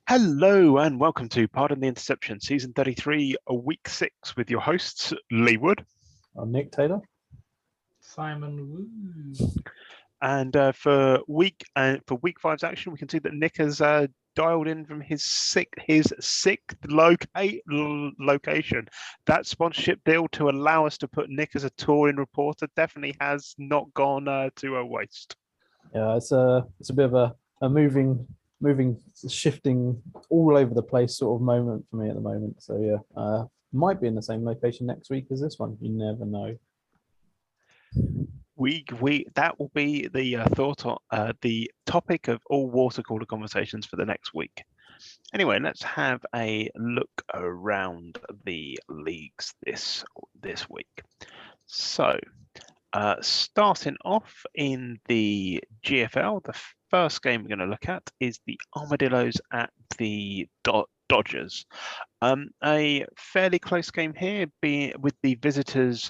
Hello and welcome to Pardon the Interception, Season 33, Week 6, with your hosts, Lee Wood. I'm Nick Taylor. Simon Woo. And for week 5's action, we can see that Nick has dialed in from his sixth location. That sponsorship deal to allow us to put Nick as a touring reporter definitely has not gone to a waste. Yeah, it's a bit of a moving, shifting all over the place sort of moment for me at the moment. So yeah, might be in the same location next week as this one. You never know. That will be the thought on the topic of all water cooler conversations for the next week. Anyway, let's have a look around the leagues this week. So, starting off in the GFL, the first game we're going to look at is the Armadillos at the Dodgers. A fairly close game here, with the visitors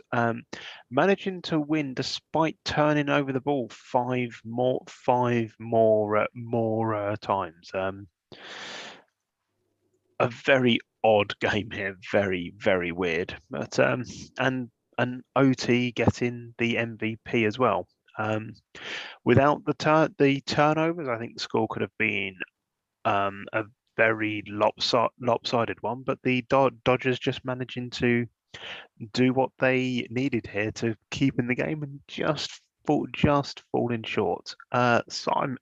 managing to win despite turning over the ball five more times. A very odd game here, very, very weird. But and an OT getting the MVP as well. Without the turnovers, I think the score could have been a very lopsided one. But the Dodgers just managing to do what they needed here to keep in the game and just falling short. Simon.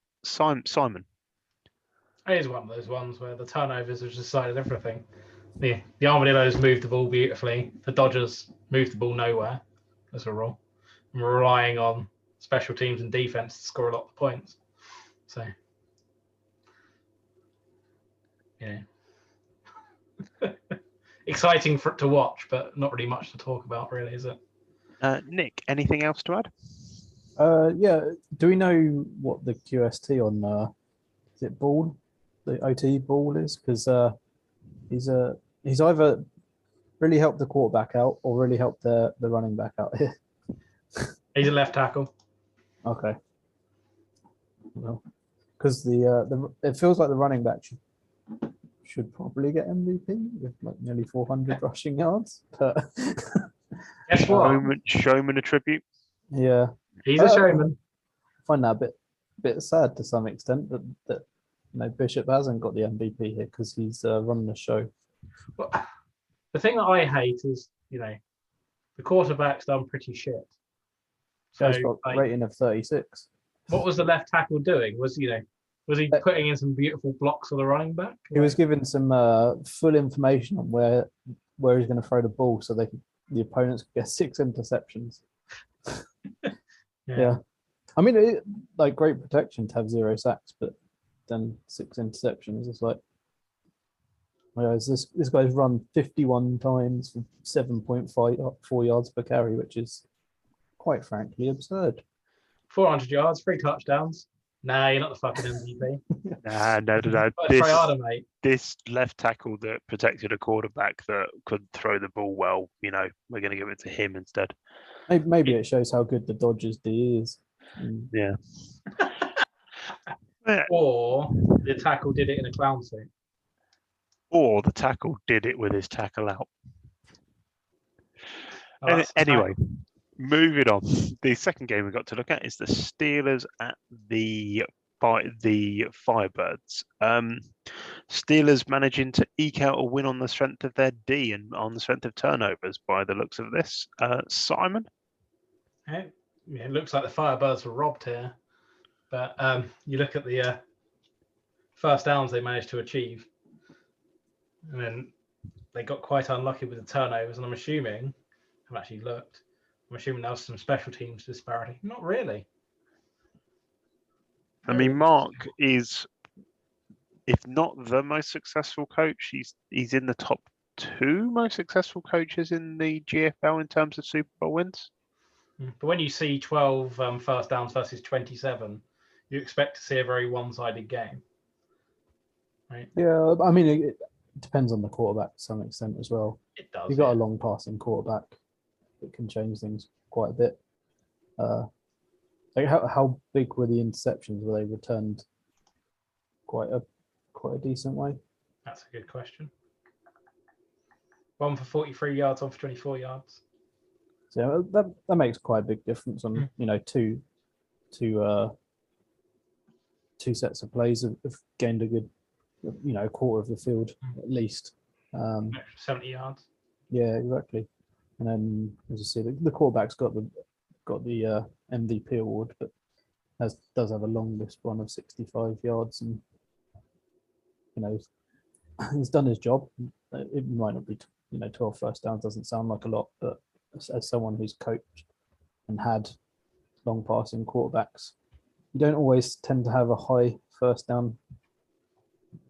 It is one of those ones where the turnovers have decided everything. The Armadillos moved the ball beautifully. The Dodgers moved the ball nowhere, as a rule. And we're relying on special teams and defense to score a lot of points. So, yeah. Exciting to watch, but not really much to talk about, really, is it? Nick, anything else to add? Yeah. Do we know what the QST on is it Ball? The OT Ball is? Because he's either really helped the quarterback out or really helped the running back out here. He's a left tackle. Okay. Well, because it feels like the running back should probably get MVP with like nearly 400 rushing yards. But Guess what? Showman attribute. Yeah, He's a showman. I find that a bit sad to some extent that Bishop hasn't got the MVP here because he's running the show. Well, the thing that I hate is the quarterback's done pretty shit. So he's got a rating of 36. What was the left tackle doing? Was he putting in some beautiful blocks for the running back? He was given some full information on where he's going to throw the ball, so the opponents could get 6 interceptions. Yeah. I mean, great protection to have 0 sacks, but then 6 interceptions. It's like, whereas this guy's run 51 times for 7.4 yards per carry, which is quite frankly absurd. 400 yards, 3 touchdowns. Nah, you're not the fucking MVP. No. Try harder, mate. This left tackle that protected a quarterback that could throw the ball well, we're going to give it to him instead. Maybe it shows how good the Dodgers D is. Yeah. Or the tackle did it in a clown suit. Or the tackle did it with his tackle out. Anyway, moving on. The second game we got to look at is the Steelers at the Firebirds. Steelers managing to eke out a win on the strength of their D and on the strength of turnovers by the looks of this. Simon? It looks like the Firebirds were robbed here. But you look at the first downs they managed to achieve. And then they got quite unlucky with the turnovers. And I'm assuming there was some special teams disparity. Not really. I mean, Mark is, if not the most successful coach, he's in the top 2 most successful coaches in the GFL in terms of Super Bowl wins. But when you see 12 first downs versus 27, you expect to see a very one-sided game, right? Yeah, I mean, it depends on the quarterback to some extent as well. It does. You've got a long passing quarterback, it can change things quite a bit. How big were the interceptions? Were they returned quite a decent way? That's a good question. One for 43 yards, one for 24 yards. So that makes quite a big difference on two sets of plays have gained a good a quarter of the field at least. 70 yards. Yeah, exactly. And then as you see, the quarterback's got the MVP award, but does have a longest one of 65 yards, and he's done his job. It might not be 12 first downs doesn't sound like a lot, but as someone who's coached and had long passing quarterbacks, you don't always tend to have a high first down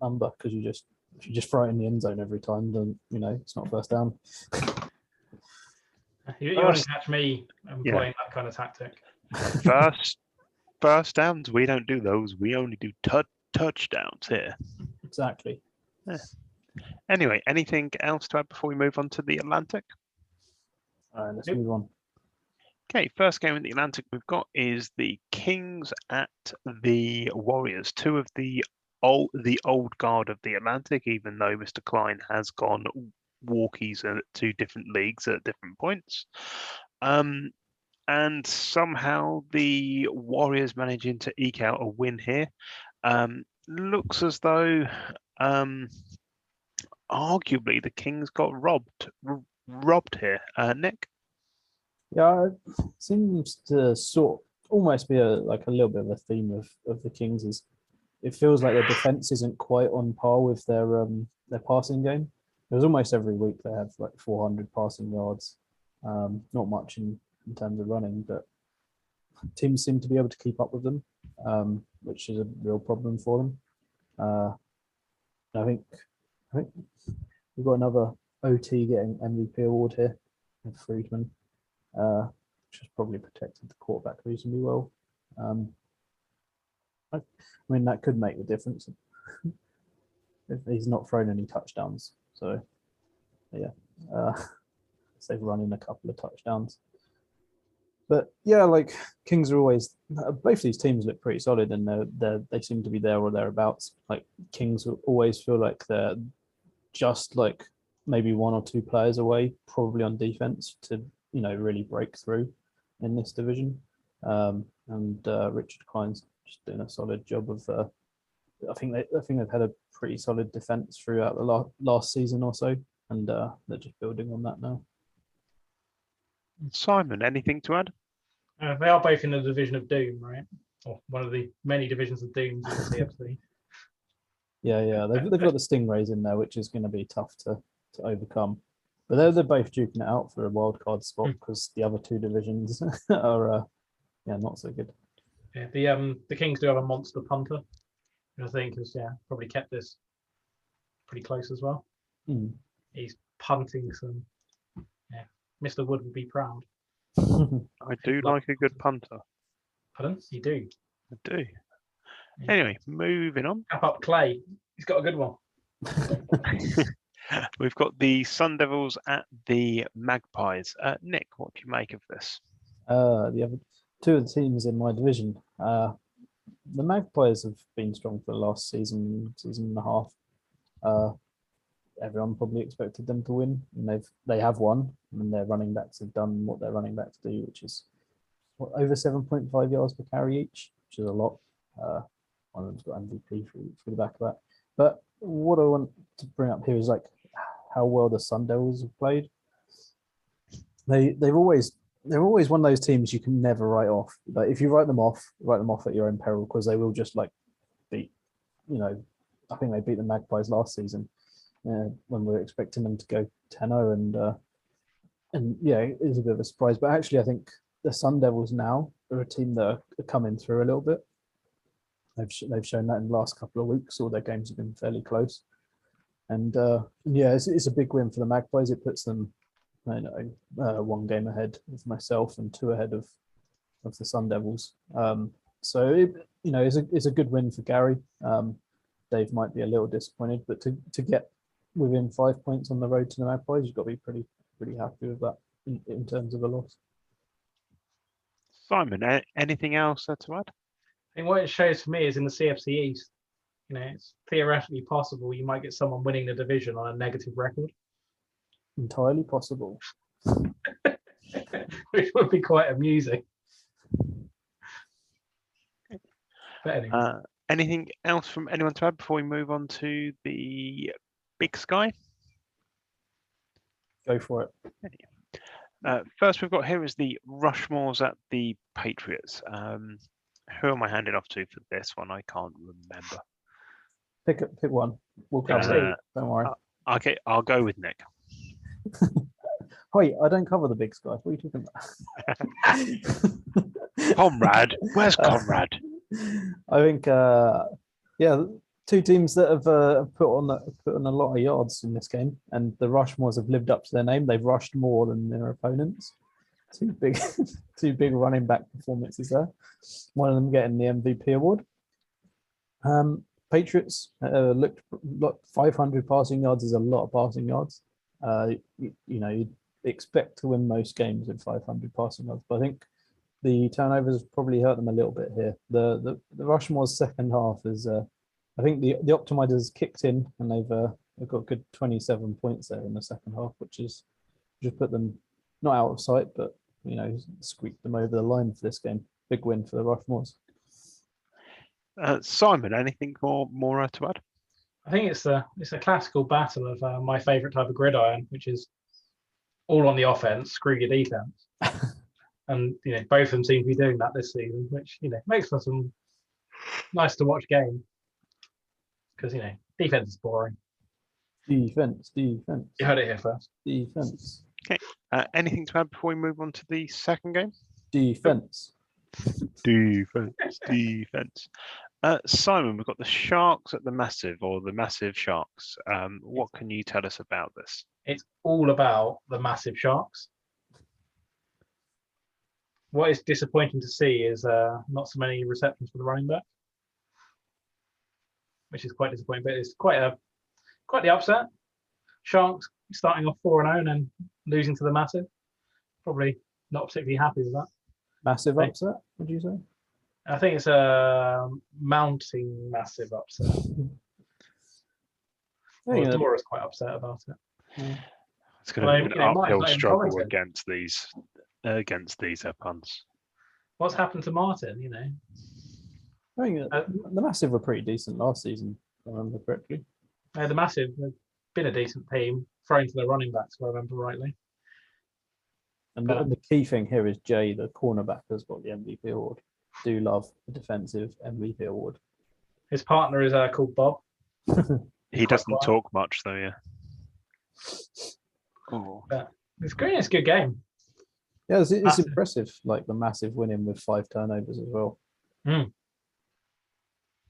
number because if you just throw it in the end zone every time, then it's not first down. You wouldn't catch me employing that kind of tactic. First downs, we don't do those. We only do touchdowns here. Exactly. Yeah. Anyway, anything else to add before we move on to the Atlantic? All right, let's move on. Okay, first game in the Atlantic we've got is the Kings at the Warriors. Two of the old guard of the Atlantic, even though Mr. Klein has gone walkies to different leagues at different points. And somehow the Warriors managing to eke out a win here. Looks as though arguably the Kings got robbed here. Nick? Yeah, it seems to almost be a little bit of a theme of the Kings is it feels like their defense isn't quite on par with their passing game. It was almost every week they have 400 passing yards. Not much in terms of running, but teams seem to be able to keep up with them, which is a real problem for them. I think we've got another OT getting MVP award here with Friedman, which has probably protected the quarterback reasonably well. I mean, that could make the difference if he's not thrown any touchdowns. So, yeah, they've run in a couple of touchdowns. But yeah, Kings are always both these teams look pretty solid, and they seem to be there or thereabouts. Kings always feel like they're just maybe one or two players away, probably on defense, to really break through in this division. And Richard Klein's just doing a solid job of. I think they've had a pretty solid defense throughout the last season or so, and they're just building on that now. Simon, anything to add? They are both in the division of Doom, right? Or one of the many divisions of Doom in the CFC. Yeah, they've got the Stingrays in there, which is going to be tough to overcome. But they're both duking it out for a wild card spot because the other two divisions are not so good. Yeah, the Kings do have a monster punter, I think has probably kept this pretty close as well. He's punting some. Yeah, Mr. Wood would be proud. I do like a good punter. Pardon? You do. I do. Yeah. Anyway, moving on. Cap up Clay. He's got a good one. We've got the Sun Devils at the Magpies. Nick, what do you make of this? The other two of the teams in my division. The Magpies have been strong for the last season and a half. Everyone probably expected them to win, and they have won. And their running backs have done what their running backs do, which is over 7.5 yards per carry each, which is a lot. One of them's got MVP for the back of that. But what I want to bring up here is how well the Sun Devils have played. They're always one of those teams you can never write off. If you write them off at your own peril, because they will just beat. I think they beat the Magpies last season when we were expecting them to go 10-0, and yeah, it is a bit of a surprise. But actually, I think the Sun Devils now are a team that are coming through a little bit. They've shown that in the last couple of weeks. All their games have been fairly close, and it's a big win for the Magpies. It puts them, one game ahead of myself and two ahead of the Sun Devils. So it's a good win for Gary. Dave might be a little disappointed, but to get within 5 points on the road to the Magpies, you've got to be pretty happy with that in terms of a loss. Simon, anything else to add? I think what it shows for me is in the CFC East, it's theoretically possible you might get someone winning the division on a negative record, Entirely possible. which would be quite amusing. But anyway, Anything else from anyone to add before we move on to the big sky? Go for it. First we've got here is the rushmores at the Patriots. Who am I handing off to for this one? I can't remember. Pick one. We'll cover Steve. it. Don't worry. Okay, I'll go with Nick. Wait, I don't cover the big sky. What are you talking about? Conrad, where's Conrad? I think, two teams that have put on a lot of yards in this game, and the Rushmores have lived up to their name. They've rushed more than their opponents. Two big running back performances there. One of them getting the MVP award. Patriots looked 500 passing yards is a lot of passing yards. You'd expect to win most games with 500 passing yards, but I think the turnovers probably hurt them a little bit here. The Rushmore's second half is, I think the optimizers kicked in, and they've got a good 27 points there in the second half, which just put them not out of sight, but squeaked them over the line for this game. Big win for the Rushmores. Simon, anything more to add? I think it's a classical battle of my favourite type of gridiron, which is all on the offense, screw your defense. And both of them seem to be doing that this season, which makes for some nice to watch game. Because defense is boring. Defense. You heard it here first. Defense. Okay. Anything to add before we move on to the second game? Defense. Defense. Simon, we've got the Sharks at the Massive, or the Massive Sharks. What can you tell us about this? It's all about the Massive Sharks. What is disappointing to see is not so many receptions for the running back, which is quite disappointing. But it's quite the upset. Sharks starting off 4-0 and then losing to the Massive. Probably not particularly happy with that. Massive upset, would you say? I think it's a mounting massive upset. Well, Dora's quite upset about it. It's going to be an uphill struggle against these puns. What's happened to Martin? I think the Massive were pretty decent last season, if I remember correctly. The Massive have been a decent team, throwing to their running backs, if I remember rightly. And the key thing here is Jay, the cornerback, has got the MVP award. Do love the defensive MVP award. His partner is called Bob. He doesn't talk much, though. Yeah. Oh. It's great. It's a good game. Yeah, it's impressive. Like the Massive winning with 5 turnovers as well.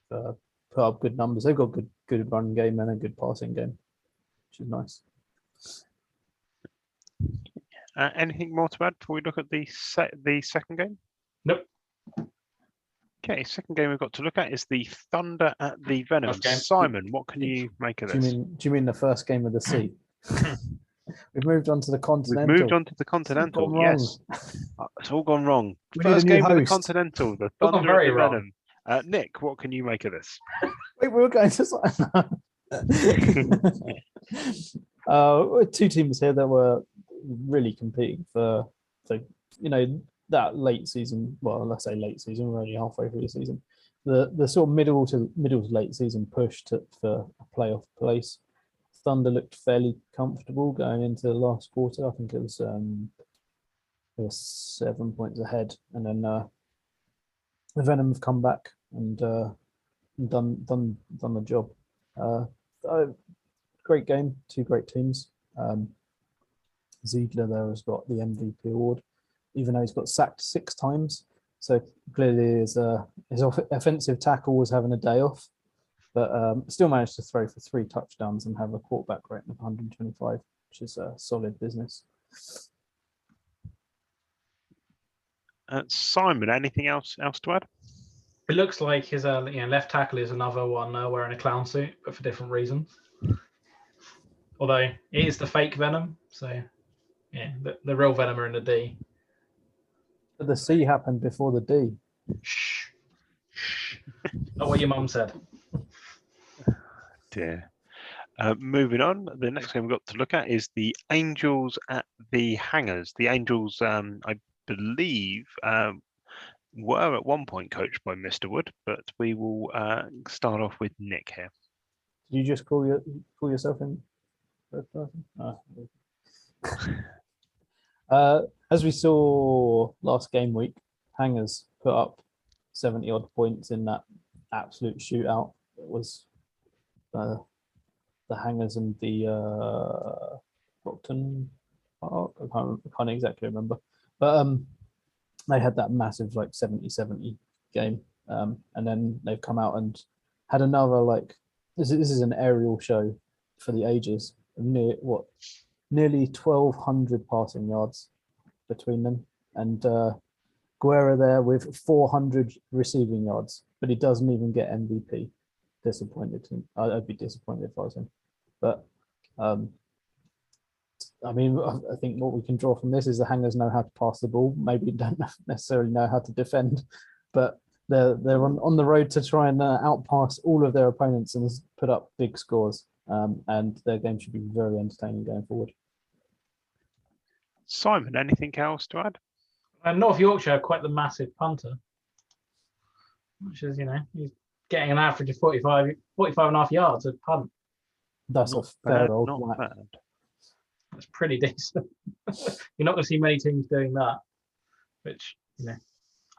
Put up good numbers. They've got good run game and a good passing game, which is nice. Anything more to add before we look at the second game? Nope. Okay, second game we've got to look at is the Thunder at the Venom. Simon, what can you make of this? Do you mean the first game of the sea? We've moved on to the Continental. We've moved on to the Continental, yes. It's all gone wrong. First game of the Continental, the Thunder at the Venom. Nick, what can you make of this? Wait, we were going to... two teams here that were really competing for that late season. Well, let's say late season. We're only halfway through the season. The sort of middle to late season push for a playoff place. Thunder looked fairly comfortable going into the last quarter. I think it was 7 points ahead, and then the Venom have come back and done the job. Great game, two great teams. Ziegler there has got the MVP award, even though he's got sacked 6 times. So clearly his offensive tackle was having a day off, but still managed to throw for 3 touchdowns and have a quarterback rating of 125, which is solid business. Simon, anything else to add? It looks like his left tackle is another one wearing a clown suit, but for different reasons. Although it is the fake Venom, so yeah, the real Venom are in the D. But the C happened before the D. Shh. Not what your mum said. dear. Moving on, the next game we've got to look at is the Angels at the Hangers. The Angels, I believe, were at one point coached by Mr. Wood, but we will start off with Nick here. Did you just call yourself in third person? As we saw last game week, Hangers put up 70 odd points in that absolute shootout. It was the Hangers and the Brockton Park. I can't exactly remember, but they had that massive like 70-70 game, and then they've come out and had another like this is an aerial show for the ages. Nearly 1,200 passing yards between them, and Guerra there with 400 receiving yards, but he doesn't even get MVP. Disappointed. I'd be disappointed if I was him. But I mean, I think what we can draw from this is the Hangers know how to pass the ball. Maybe don't necessarily know how to defend, but they're on the road to try and outpass all of their opponents and put up big scores. And their game should be very entertaining going forward. Simon, anything else to add? North Yorkshire are quite the massive punter, which is, he's getting an average of 45 and a half yards a punt. That's a fair old not whack. bad. That's pretty decent. You're not going to see many teams doing that, which, I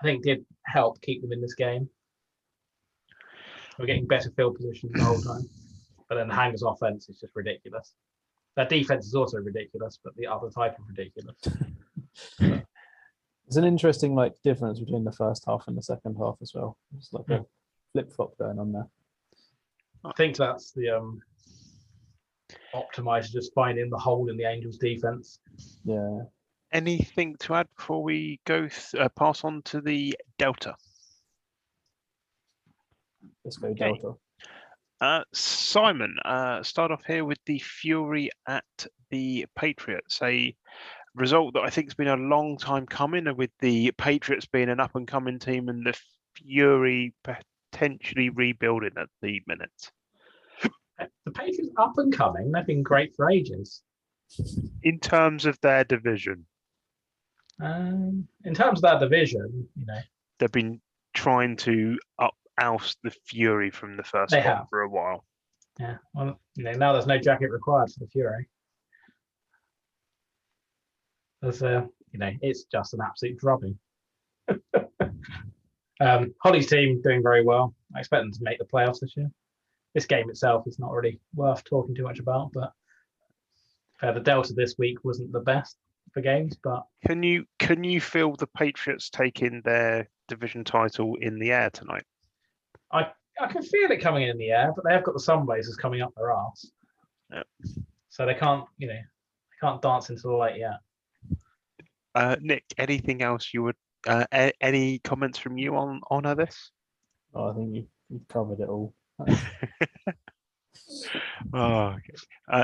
think did help keep them in this game. We're getting better field positions the whole time. But then the Hangers' offense is just ridiculous. Their defense is also ridiculous, but the other type of ridiculous. It's an interesting difference between the first half and the second half as well. It's like a flip-flop going on there. I think that's the optimizer just finding the hole in the Angels' defense. Yeah. Anything to add before we go pass on to the Delta? Let's go Delta. Simon, start off here with the Fury at the Patriots. A result that I think has been a long time coming, with the Patriots being an up-and-coming team and the Fury potentially rebuilding at the minute. The Patriots up and coming. They've been great for ages. In terms of their division. In terms of that division, they've been trying to oust the Fury from the first one for a while. Yeah, well, now there's no jacket required for the Fury. There's it's just an absolute drubbing. Holly's team doing very well. I expect them to make the playoffs this year. This game itself is not really worth talking too much about, but the Delta this week wasn't the best for games. But can you feel the Patriots taking their division title in the air tonight? I can feel it coming in the air, but they have got the Sunblazers coming up their arse. Yep. So they can't dance into the light yet. Nick, anything else you would? Any comments from you on this? I think you've covered it all. Okay.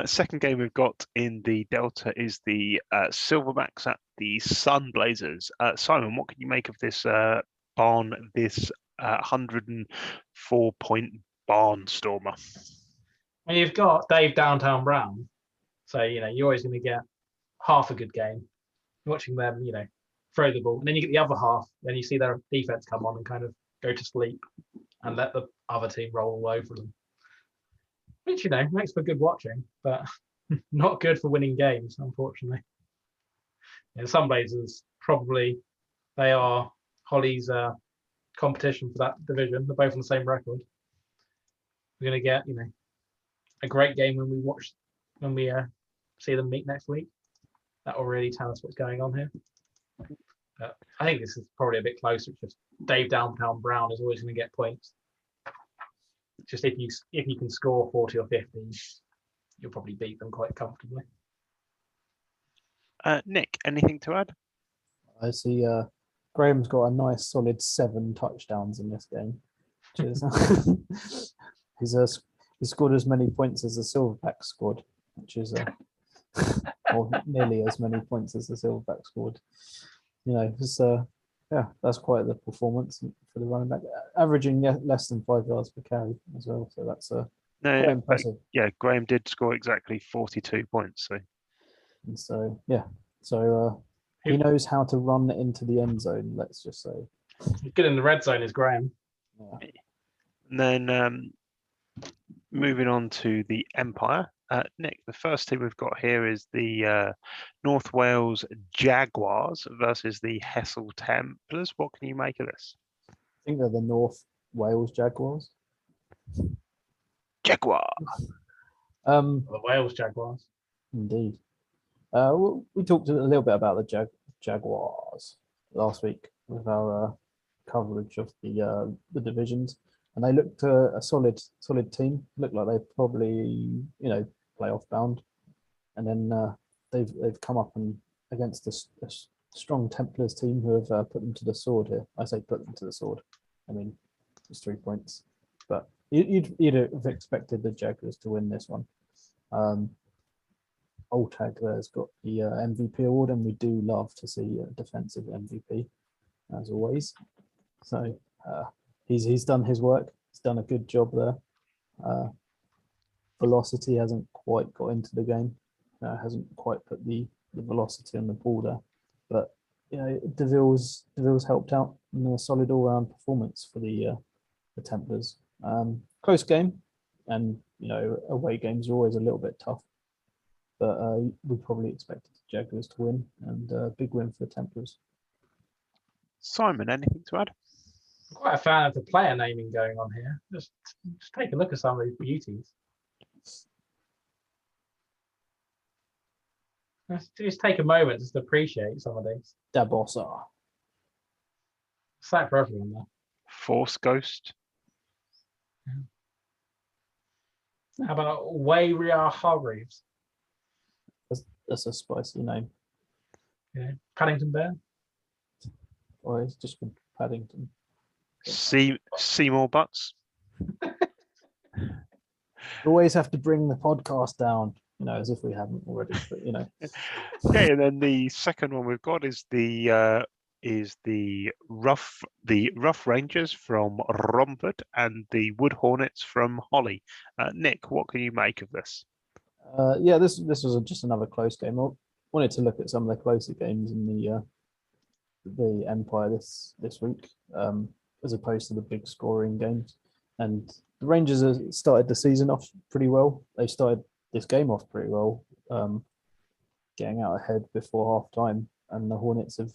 Second game we've got in the Delta is the Silverbacks at the Sunblazers. Simon, what can you make of this 104-point barnstormer? Well, you've got Dave Downtown Brown, so you're always going to get half a good game watching them, throw the ball, and then you get the other half. Then you see their defense come on and kind of go to sleep and let the other team roll all over them, which makes for good watching, but not good for winning games, unfortunately. Some Blazers they are Holly's competition for that division. They're both on the same record. We're going to get a great game when we see them meet next week. That will really tell us what's going on here. I think this is probably a bit closer. It's just Dave Downtown Brown is always going to get points. Just if you can score 40 or 50, you'll probably beat them quite comfortably. Nick, anything to add? I see Graham's got a nice solid 7 touchdowns in this game. He scored as many points as the Silverbacks scored, which is or nearly as many points as the Silverbacks scored. That's quite the performance for the running back, averaging less than 5 yards per carry as well. So that's No, quite but impressive. yeah, Graham did score exactly 42 points. So And so yeah, so he knows how to run into the end zone. Let's just say. Good in the red zone is Graham. Yeah. and then moving on to the Empire. Nick, the first team we've got here is the North Wales Jaguars versus the Hessel Templars. What can you make of this? I think they're the North Wales Jaguars. Jaguar. The Wales Jaguars. Indeed. We talked a little bit about the Jaguars last week with our coverage of the divisions, and they looked a solid team. Looked like they probably playoff bound, and then they've come up and against a strong Templars team who have put them to the sword here. I say put them to the sword. I mean, it's 3 points, but you'd have expected the Jaguars to win this one. Oltag there's got the MVP award, and we do love to see a defensive MVP as always. So he's done his work. He's done a good job there. Velocity hasn't quite got into the game. Hasn't quite put the velocity on the ball there. But Deville's helped out in a solid all-round performance for the Templars. Close game, and away games are always a little bit tough. But we probably expected the Jaguars to win, and a big win for the Templars. Simon, anything to add? I'm quite a fan of the player naming going on here. Just take a look at some of these beauties. Just take a moment just to appreciate some of these. Dabosa. It's that for everyone there. Force Ghost. How about Wayria Hargreaves? That's a spicy name. Yeah. Paddington Bear. Or it's just called Paddington. Seymour Butts. We always have to bring the podcast down, as if we haven't already. But Okay, and then the second one we've got is the rough Rangers from Romford and the Wood Hornets from Holly. Nick, what can you make of this? Yeah, this was just another close game. I wanted to look at some of the closer games in the Empire this week, as opposed to the big scoring games. And the Rangers have started the season off pretty well. They started this game off pretty well, getting out ahead before half time. And the Hornets have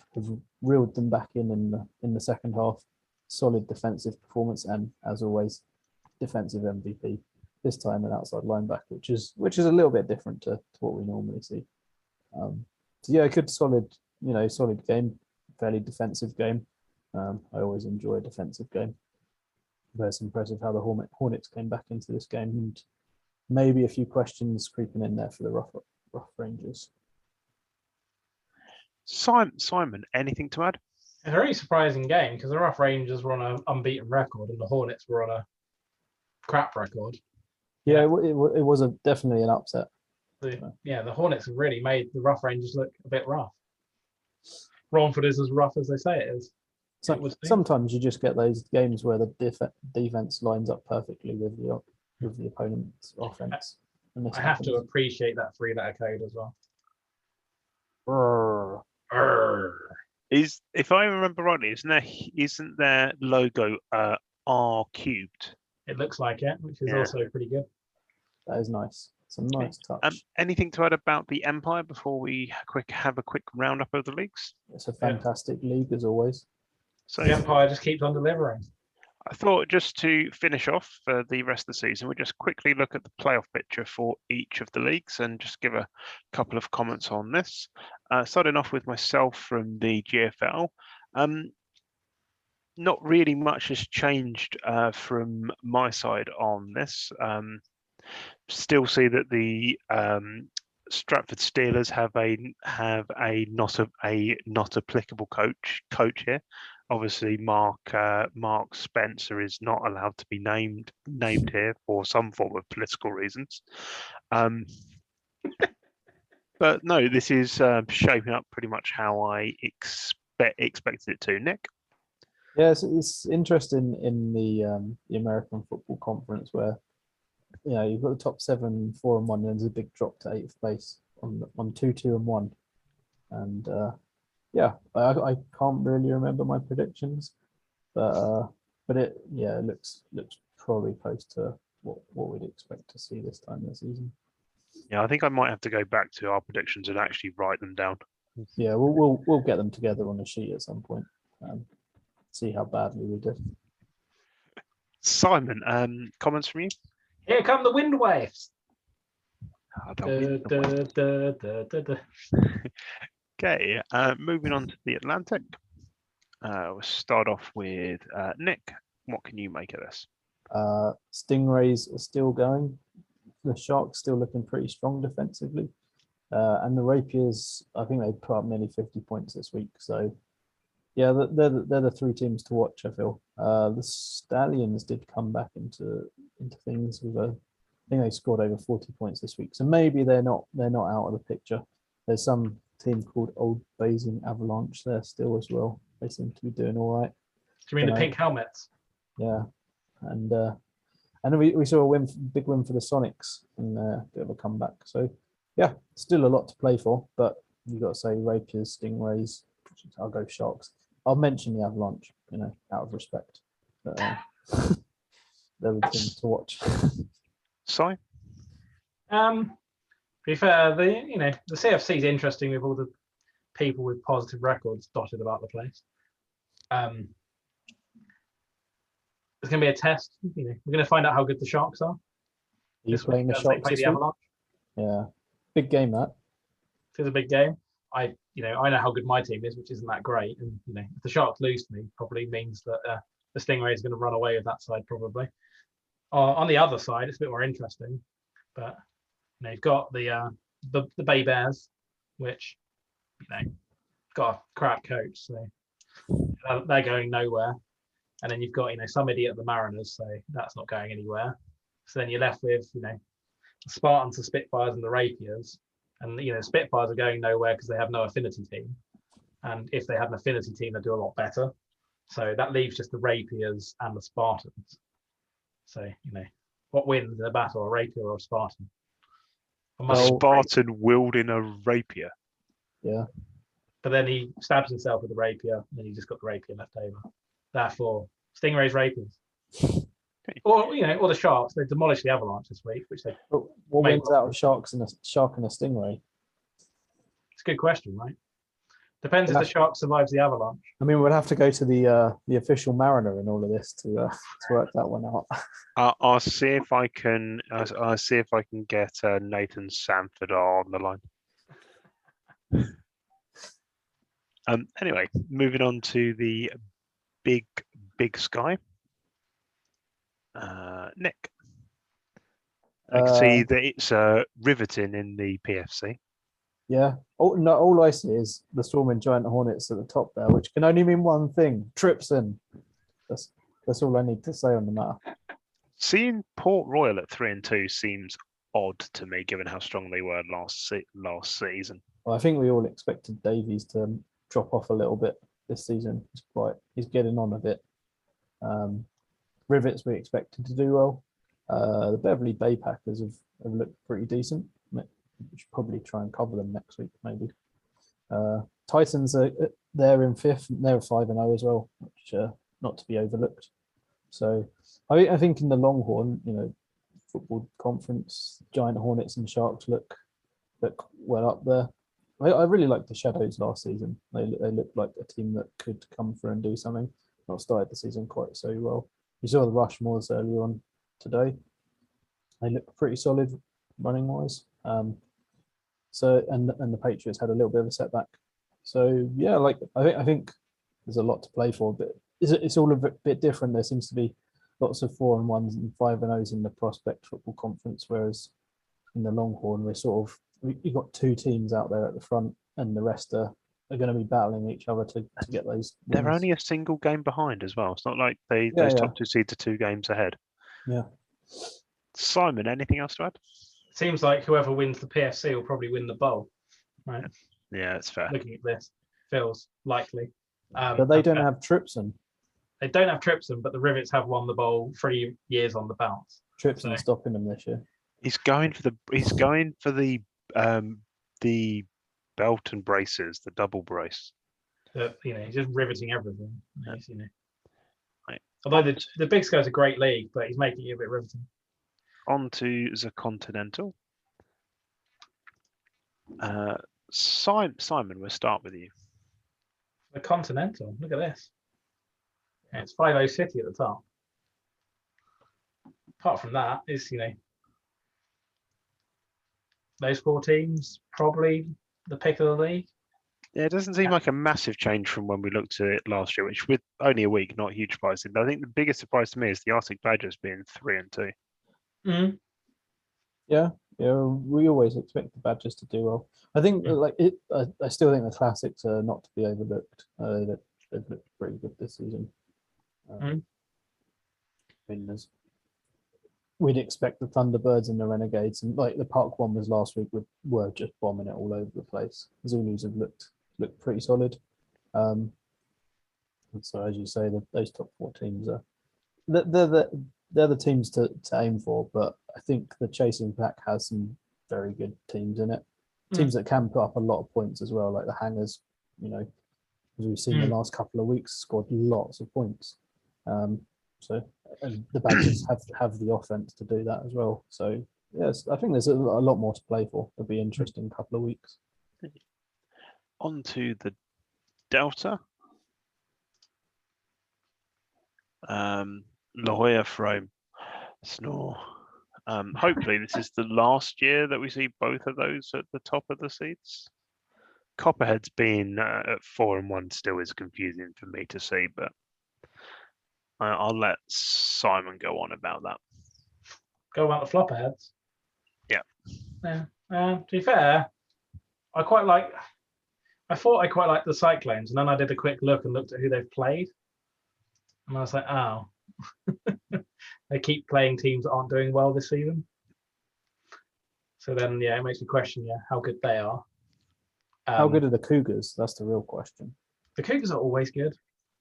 reeled them back in the second half. Solid defensive performance, and as always, defensive MVP. This time an outside linebacker, which is a little bit different to what we normally see. So yeah, a good solid game, fairly defensive game. I always enjoy a defensive game. But it's impressive how the Hornets came back into this game, and maybe a few questions creeping in there for the rough Rangers. Simon, anything to add? It's a very surprising game because the Rough Rangers were on an unbeaten record and the Hornets were on a crap record. Yeah, it was definitely an upset. The Hornets have really made the Rough Rangers look a bit rough. Romford is as rough as they say it is. So sometimes you just get those games where the defense lines up perfectly with the opponent's offense. And I have to appreciate that 3-letter code as well. If I remember rightly, isn't their logo R cubed? It looks like it, which is also pretty good. That is nice. It's a nice touch. Anything to add about the Empire before we have a quick roundup of the leagues? It's a fantastic league as always. So the Empire just keeps on delivering. I thought just to finish off for the rest of the season, we'll just quickly look at the playoff picture for each of the leagues and just give a couple of comments on this. Starting off with myself from the GFL. Not really much has changed from my side on this. Still see that the Stratford Steelers have a not applicable coach here. Obviously, Mark Spencer is not allowed to be named here for some form of political reasons. But no, this is shaping up pretty much how I expected it to. Nick? Yes, it's interesting in the American Football Conference where you've got the top 7, 4 and 1, and there's a big drop to 8th place on 2, 2 and 1. And I can't really remember my predictions, but it looks probably close to what we'd expect to see this time this season. Yeah, I think I might have to go back to our predictions and actually write them down. Yeah, we'll get them together on a sheet at some point. See how badly we did. Simon, comments from you? Here come the wind waves. Okay, moving on to the Atlantic. We'll start off with Nick. What can you make of this? Stingrays are still going. The Sharks still looking pretty strong defensively. And the Rapiers, I think they put up nearly 50 points this week. So, yeah, they're the 3 teams to watch, I feel. The Stallions did come back into things with I think they scored over 40 points this week. So maybe they're not out of the picture. There's some team called Old Basing Avalanche there still as well. They seem to be doing all right. Do you mean the pink helmets? Yeah, and then we saw a big win for the Sonics and a bit of a comeback. So yeah, still a lot to play for, but you got to say Rapiers, Stingrays. I'll go Sharks. I'll mention the Avalanche, out of respect. But, they're the team to watch. Si? To be fair, the CFC is interesting with all the people with positive records dotted about the place. It's going to be a test. We're going to find out how good the Sharks are. Are you playing the Sharks this week? Avalanche. Yeah, big game that. It is a big game. I know how good my team is, which isn't that great. And if the Sharks lose to me, probably means that the Stingray is going to run away with that side probably. On the other side, it's a bit more interesting, but you've got the Bay Bears, which got a crap coach, so they're going nowhere. And then you've got some idiot at the Mariners, so that's not going anywhere. So then you're left with the Spartans, the Spitfires, and the Rapiers. And Spitfires are going nowhere because they have no affinity team. And if they had an affinity team, they'd do a lot better. So that leaves just the Rapiers and the Spartans. So what wins in a battle, a Rapier or a Spartan? A Spartan wielding a rapier. Yeah. But then he stabs himself with the rapier, and then he's just got the rapier left over. Therefore, Stingrays, Rapiers. Or the Sharks. They demolished the Avalanche this week, which they. What wins out of Sharks and a Shark and a Stingray? It's a good question, right? Depends if the Shark survives the Avalanche. I mean, we'll have to go to the official Mariner in all of this to work that one out. I'll see if I can. I'll see if I can get Nathan Sanford on the line. Anyway, moving on to the big sky. Nick, I can see that it's riveting in the PFC. Yeah. All I see is the Storming Giant Hornets at the top there, which can only mean one thing: trips in. That's all I need to say on the matter. Seeing Port Royal at 3-2 seems odd to me, given how strong they were last season. Well, I think we all expected Davies to drop off a little bit this season. He's getting on a bit. Rivets we expected to do well. The Beverly Bay Packers have looked pretty decent. We should probably try and cover them next week, maybe. Titans are they're in 5th. They're 5-0 as well, which not to be overlooked. So I think in the Longhorn, football conference, Giant Hornets and Sharks look well up there. I really liked the Shadows last season. They looked like a team that could come through and do something. Not started the season quite so well. You saw the Rushmores earlier on today. They look pretty solid running wise. So the Patriots had a little bit of a setback. So yeah, I think there's a lot to play for, but it's all a bit different. There seems to be lots of 4-1s and 5-0s in the Prospect Football Conference, whereas in the Longhorn we've got 2 teams out there at the front, and the rest are going to be battling each other to get those wins. They're only a single game behind as well. It's not like those top 2 seeds are 2 games ahead. Yeah. Simon, anything else to add? Seems like whoever wins the PFC will probably win the bowl, right? Yeah, it's fair. Looking at this, feels likely. But they don't have Tripson. They don't have Tripson, but the Rivets have won the bowl 3 years on the bounce. Trips So- and stopping them this year. He's going for the belt and braces, the double brace. But he's just riveting everything. Right. Although the Big Sky's a great league, but he's making it a bit riveting. On to the Continental. Simon, we'll start with you. The Continental, look at this. Yeah, it's 5-0 City at the top. Apart from that, is those 4 teams probably the pick of the league. Yeah, it doesn't seem like a massive change from when we looked at it last year, which with only a week, not a huge surprise. I think the biggest surprise to me is the Arctic Badgers being 3-2. Mm-hmm. Yeah, we always expect the Badgers to do well. I think I still think the Classics are not to be overlooked. They've looked pretty good this season. I mean, we'd expect the Thunderbirds and the Renegades, and like the Park one was last week, were just bombing it all over the place. Zulus have looked pretty solid. And so, as you say, those top 4 teams are they're the teams to aim for. But I think the Chasing Pack has some very good teams in it. Teams that can put up a lot of points as well, like the Hangers. As we've seen the last couple of weeks, scored lots of points. So and the Badgers have the offense to do that as well. So yes, I think there's a lot more to play for. It'll be an interesting couple of weeks. On to the Delta. La Jolla, Frome, Snore. Hopefully this is the last year that we see both of those at the top of the seeds. Copperhead's being at 4-1 still is confusing for me to see, but I'll let Simon go on about that. Go about the Flopperheads. Yeah. Yeah. To be fair, I thought I quite liked the Cyclones, and then I did a quick look and looked at who they've played, and I was like, oh, they keep playing teams that aren't doing well this season. So then, it makes me question, how good they are. How good are the Cougars? That's the real question. The Cougars are always good.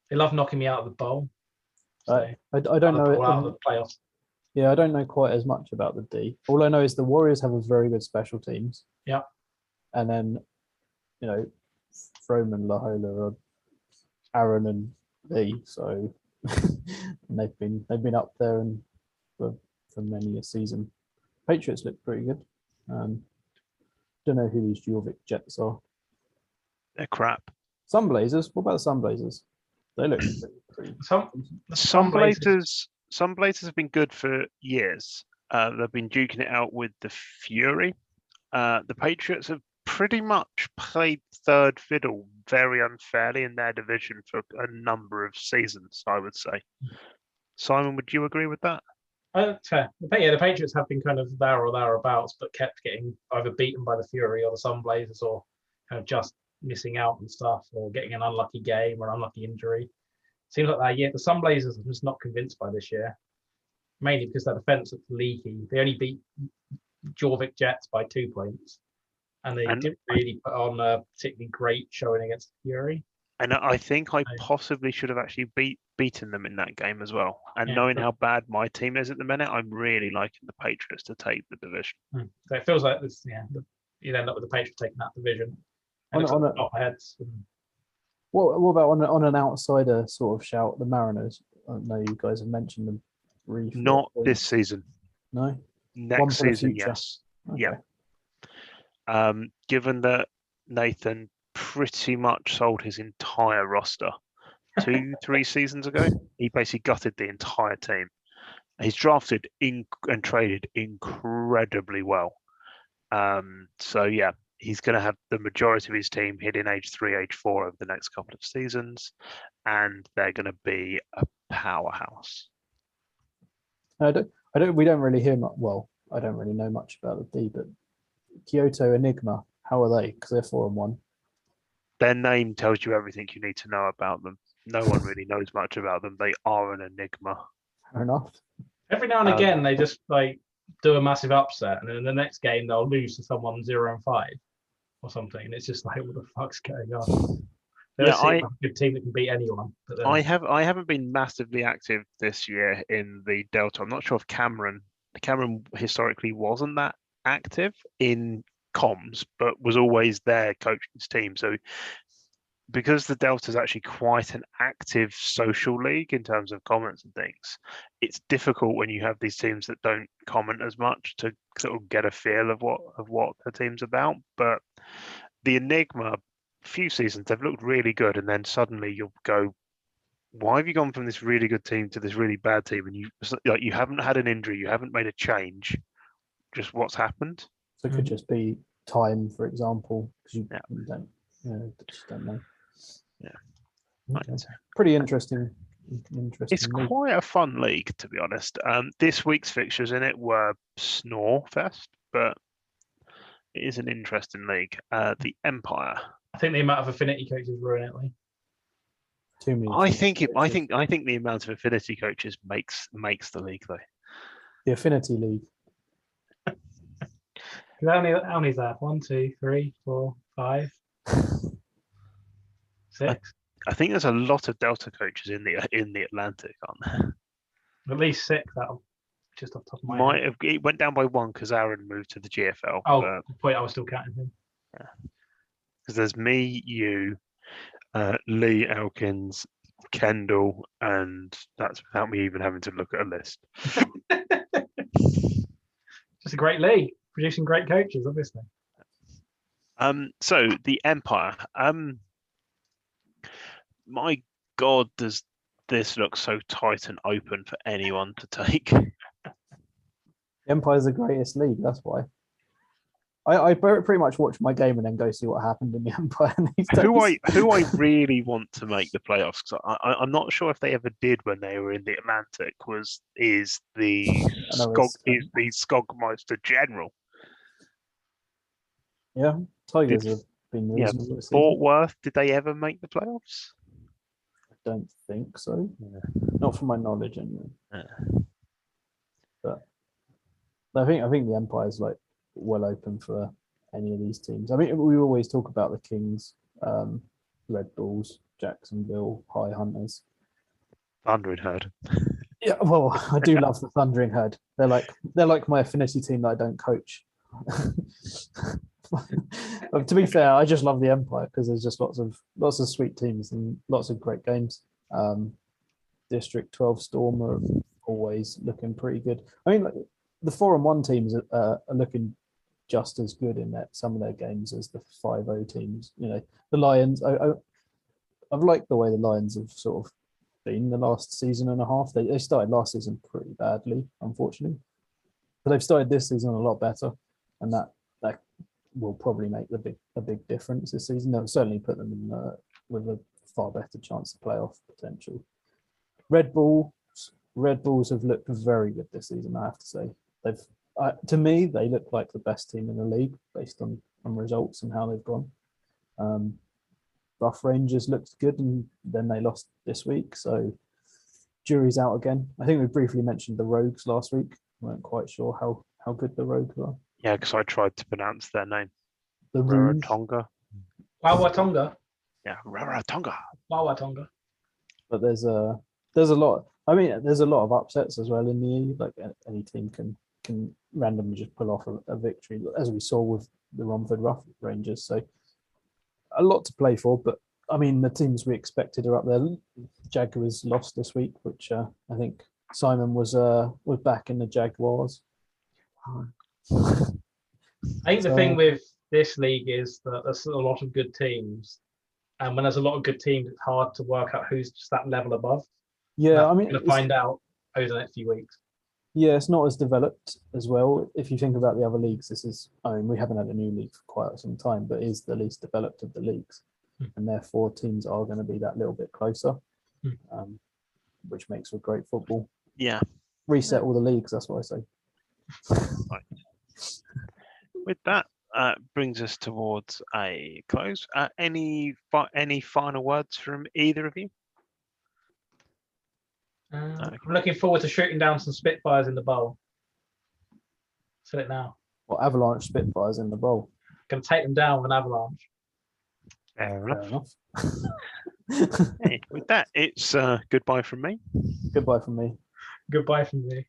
They love knocking me out of the bowl. So I don't know it. Out of the playoffs. Yeah, I don't know quite as much about the D. All I know is the Warriors have a very good special teams. Yeah. And then, Frome and La Jolla are Aaron and Lee, so they've been up there and for many a season. Patriots look pretty good. Don't know who these Jorvik Jets are. They're crap. Sunblazers. What about the Sunblazers? They look pretty. Some Blazers have been good for years. They've been duking it out with the Fury. The Patriots have pretty much played third fiddle very unfairly in their division for a number of seasons, I would say. Simon, would you agree with that? Fair. The Patriots have been kind of there or thereabouts, but kept getting either beaten by the Fury or the Sunblazers, or kind of just missing out and stuff, or getting an unlucky game or an unlucky injury. Seems like that year. The Sunblazers I'm just not convinced by this year, mainly because their defense looks leaky. They only beat Jorvik Jets by 2 points, and they didn't really put on a particularly great showing against the Fury. And I think I possibly should have actually beaten them in that game as well. And knowing how bad my team is at the minute, I'm really liking the Patriots to take the division. So it feels like this. You'd end up with the Patriots taking that division. And top heads. What about on an outsider sort of shout? The Mariners. I know you guys have mentioned them briefly. Not this season. No. Next season, yes. Okay. Yeah. Given that Nathan pretty much sold his entire roster 2-3 seasons ago, he basically gutted the entire team. He's drafted and traded incredibly well. So yeah, he's going to have the majority of his team hitting age 3, age 4 over the next couple of seasons, and they're going to be a powerhouse. We don't really hear much. Well, I don't really know much about the D, but Kyoto Enigma, how are they? Because they're 4-1. Their name tells you everything you need to know about them. No one really knows much about them. They are an enigma. Fair enough. Every now and again, they just do a massive upset, and then the next game they'll lose to someone 0-5 or something, and it's just like, what the fuck's going on? They're a good team that can beat anyone. But I haven't been massively active this year in the Delta. I'm not sure if Cameron Cameron historically wasn't that active in comms, but was always there coaching his team. So because the Delta is actually quite an active social league in terms of comments and things, it's difficult when you have these teams that don't comment as much to sort of get a feel of what the team's about. But the Enigma, few seasons they've looked really good, and then suddenly you'll go, why have you gone from this really good team to this really bad team? And you haven't had an injury, you haven't made a change. Just what's happened? So it could just be time, for example, because you just don't know. Yeah, Okay. right. Pretty interesting. It's league. quite a fun league, to be honest. This week's fixtures in it were snore fest, but it is an interesting league. The Empire. I think the amount of affinity coaches ruin it. Like. Too many. I think the amount of affinity coaches makes the league though. The affinity league. How many is that? 1, 2, 3, 4, 5, 6. I think there's a lot of Delta coaches in the Atlantic, aren't there? At least 6. That'll just off the top of my head. It went down by 1 because Aaron moved to the GFL. Oh, good point. I was still counting him. Yeah. Because there's me, you, Lee Elkins, Kendall, and that's without me even having to look at a list. Just a great league, producing great coaches, obviously. So the Empire. My God, does this look so tight and open for anyone to take? The Empire's the greatest league. That's why. I pretty much watch my game and then go see what happened in the Empire. Who I really want to make the playoffs, because I'm not sure if they ever did when they were in the Atlantic. Is the Skogmeister General? Yeah, Tigers have been reasonable. Yeah, Fort Worth. Did they ever make the playoffs? I don't think so. Yeah. Not from my knowledge, anyway. Yeah. But I think the Empire's like well open for any of these teams. I mean, we always talk about the Kings, Red Bulls, Jacksonville, High Hunters, Thundering Herd. Yeah, well, I do love the Thundering Herd. They're like my affinity team that I don't coach. To be fair, I just love the Empire because there's just lots of sweet teams and lots of great games. District 12 Storm are always looking pretty good. I mean, like, the 4-1 teams are looking just as good in some of their games as the 5-0 teams. You know, the Lions. I've liked the way the Lions have sort of been the last season and a half. They started last season pretty badly, unfortunately, but they've started this season a lot better, and that will probably make a big difference this season. They'll certainly put them in with a far better chance of playoff potential. Red Bulls have looked very good this season, I have to say. To me, they look like the best team in the league based on results and how they've gone. Rough Rangers looked good, and then they lost this week, so jury's out again. I think we briefly mentioned the Rogues last week. We weren't quite sure how good the Rogues are. Yeah, because I tried to pronounce their name. The Rarotonga. Wawatonga. Yeah, Rarotonga. Wawatonga. But there's a lot. I mean, there's a lot of upsets as well in the E. Like any team can randomly just pull off a victory, as we saw with the Romford Rough Rangers. So a lot to play for. But I mean, the teams we expected are up there. Jaguars lost this week, which I think Simon was back in the Jaguars. I think the thing with this league is that there's a lot of good teams, and when there's a lot of good teams, it's hard to work out who's just that level above. Yeah, I mean, we're going to find out over the next few weeks. Yeah, it's not as developed as well. If you think about the other leagues, we haven't had a new league for quite some time, but is the least developed of the leagues, and therefore teams are going to be that little bit closer, which makes for great football. Yeah, reset all the leagues. That's what I say. Right. With that, brings us towards a close. Any final words from either of you? I'm looking forward to shooting down some Spitfires in the bowl. Say it now. Well, Avalanche Spitfires in the bowl. Going to take them down with an avalanche. Fair enough. Hey, with that, it's goodbye from me. Goodbye from me. Goodbye from me.